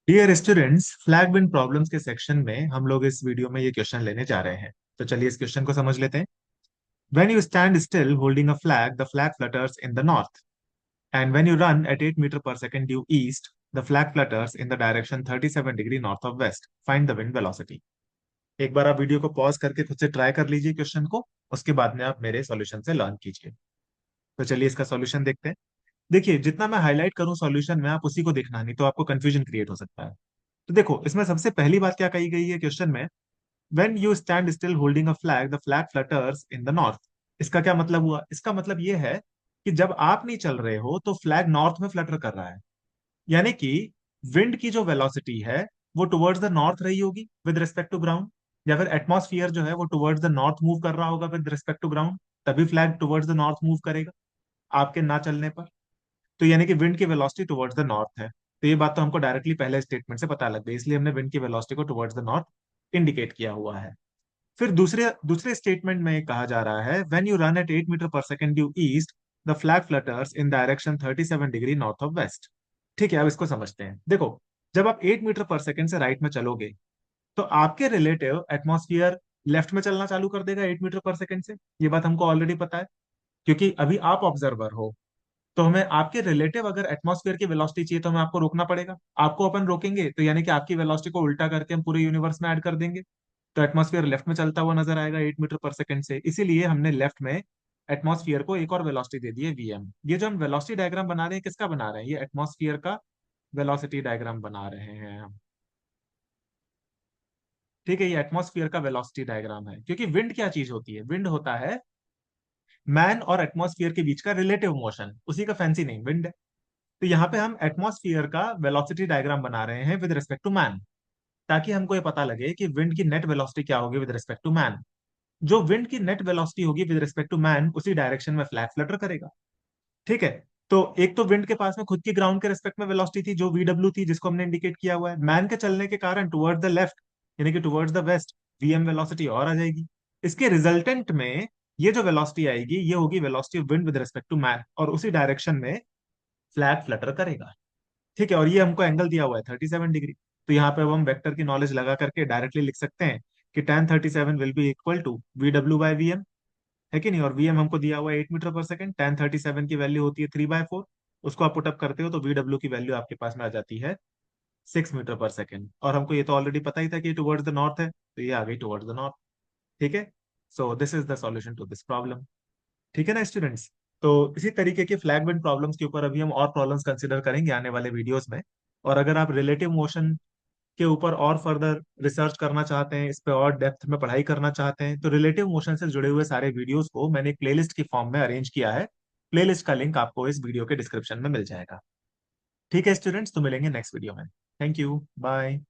Dear students, flag wind problems के section में हम लोग इस वीडियो में ये क्वेश्चन लेने जा रहे हैं। तो चलिए इस क्वेश्चन को समझ लेते हैं। When you stand still holding a flag, the flag flutters in the north, and when you run at 8 metre पर second due east, the flag flutters in the direction 37 degree north of west. Find the wind velocity. एक बार आप video को pause करके खुद से try कर लीजिए क्वेश्चन को। उसके बाद में आप मेरे सॉल्यूशन से लर्न कीजिए। तो चलिए इसका सॉल्यूशन देखते हैं। देखिए, जितना मैं हाईलाइट करूं सॉल्यूशन में, आप उसी को देखना, नहीं तो आपको कंफ्यूजन क्रिएट हो सकता है। तो देखो, इसमें सबसे पहली बात क्या कही गई है क्वेश्चन में। When you stand still holding a flag, the flag flutters in the north। इसका क्या मतलब हुआ? इसका मतलब ये है कि जब आप नहीं चल रहे हो तो फ्लैग नॉर्थ में फ्लटर कर रहा है। यानी कि विंड की जो वेलोसिटी है वो टुवर्ड्स द नॉर्थ रही होगी विद रिस्पेक्ट टू ग्राउंड, या फिर एटमॉस्फियर जो है वो टुवर्ड्स द नॉर्थ मूव कर रहा होगा विद रिस्पेक्ट टू ग्राउंड। तभी flag towards the north move करेगा आपके ना चलने पर। तो यानी कि विंड की वेलोसिटी टुवर्ड्स द नॉर्थ है। तो ये बात तो हमको डायरेक्टली पहले स्टेटमेंट से पता लग गई, इसलिए हमने विंड की वेलोसिटी को टुवर्ड्स द नॉर्थ इंडिकेट किया हुआ है। फिर दूसरे दूसरे स्टेटमेंट में कहा जा रहा है, when you run at 8 metre पर second due east, the flag flutters in direction 37 degree north of west. ठीक है, अब इसको समझते हैं। देखो, जब आप 8 मीटर पर सेकंड से राइट में चलोगे तो आपके रिलेटिव एटमॉस्फियर लेफ्ट में चलना चालू कर देगा 8 मीटर पर सेकंड से। ये बात हमको ऑलरेडी पता है, क्योंकि अभी आप ऑब्जर्वर हो। तो हमें आपके रिलेटिव अगर एटमॉस्फेयर की वेलोसिटी चाहिए तो हमें आपको रोकना पड़ेगा। आपको अपन रोकेंगे तो यानी कि आपकी वेलोसिटी को उल्टा करके हम पूरे यूनिवर्स में ऐड कर देंगे। तो एटमॉस्फेयर लेफ्ट में चलता हुआ नजर आएगा 8 मीटर पर सेकंड से, इसीलिए हमने लेफ्ट में एटमॉस्फेयर को एक और वेलोसिटी दे दी है वीएम। ये जो हम वेलोसिटी डायग्राम बना रहे हैं, किसका बना रहे हैं? ये एटमॉस्फेयर का वेलोसिटी डायग्राम बना रहे हैं हम। ठीक है, ये एटमॉस्फेयर का वेलोसिटी डायग्राम है, क्योंकि विंड क्या चीज होती है? विंड होता है मैन और एटमॉस्फेयर के बीच का रिलेटिव मोशन, उसी का फैंसी नेम विंड है। तो यहाँ पे हम एटमॉस्फेयर का वेलोसिटी डायग्राम बना रहे हैं विद रिस्पेक्ट टू मैन, ताकि हमको ये पता लगे कि विंड की नेट वेलोसिटी क्या होगी विद रिस्पेक्ट टू मैन। जो विंड की नेट वेलोसिटी होगी विद रिस्पेक्ट टू मैन, उसी डायरेक्शन में फ्लैग फ्लटर करेगा। ठीक है। तो एक तो विंड के पास में खुद की ग्राउंड के रिस्पेक्ट में वेलोसिटी थी जो वीडब्ल्यू थी, जिसको हमने इंडिकेट किया हुआ है। मैन के चलने के कारण टुवर्ड्स द लेफ्ट, यानी कि towards the west, VM velocity और आ जाएगी। इसके रिजल्टेंट में ये जो वेलोसिटी आएगी ये होगी velocity of wind with respect to man, और उसी डायरेक्शन में फ्लैग फ्लटर करेगा। ठीक है, और ये हमको एंगल दिया हुआ है 37 डिग्री। तो यहाँ पे अब हम वेक्टर की नॉलेज लगा करके डायरेक्टली लिख सकते हैं कि tan 37 will be equal to v डब्ल्यू बाई वी एम। है कि नहीं? और वी एम हमको दिया हुआ है 8 मीटर पर सेकंड, tan 37 की वैल्यू होती है 3/4। उसको आप पुटअप करते हो तो वी डब्ल्यू की वैल्यू आपके पास में आ जाती है 6 मीटर पर सेकंड। और हमको ये तो ऑलरेडी पता ही था कि टुवर्ड्स द नॉर्थ है, तो ये आ गई टुवर्ड्स द नॉर्थ। ठीक है। So this is the solution to this problem. ठीक है ना स्टूडेंट्स? तो इसी तरीके के फ्लैग विंड प्रॉब्लम्स के ऊपर अभी हम और प्रॉब्लम्स कंसिडर करेंगे आने वाले वीडियोस में। और अगर आप रिलेटिव मोशन के ऊपर और फर्दर रिसर्च करना चाहते हैं, इस पे और डेप्थ में पढ़ाई करना चाहते हैं, तो रिलेटिव मोशन से जुड़े हुए सारे वीडियोस को मैंने एक प्लेलिस्ट की फॉर्म में अरेंज किया है। प्लेलिस्ट का लिंक आपको इस वीडियो के डिस्क्रिप्शन में मिल जाएगा। ठीक है स्टूडेंट्स, तो मिलेंगे नेक्स्ट वीडियो में। Thank you, bye.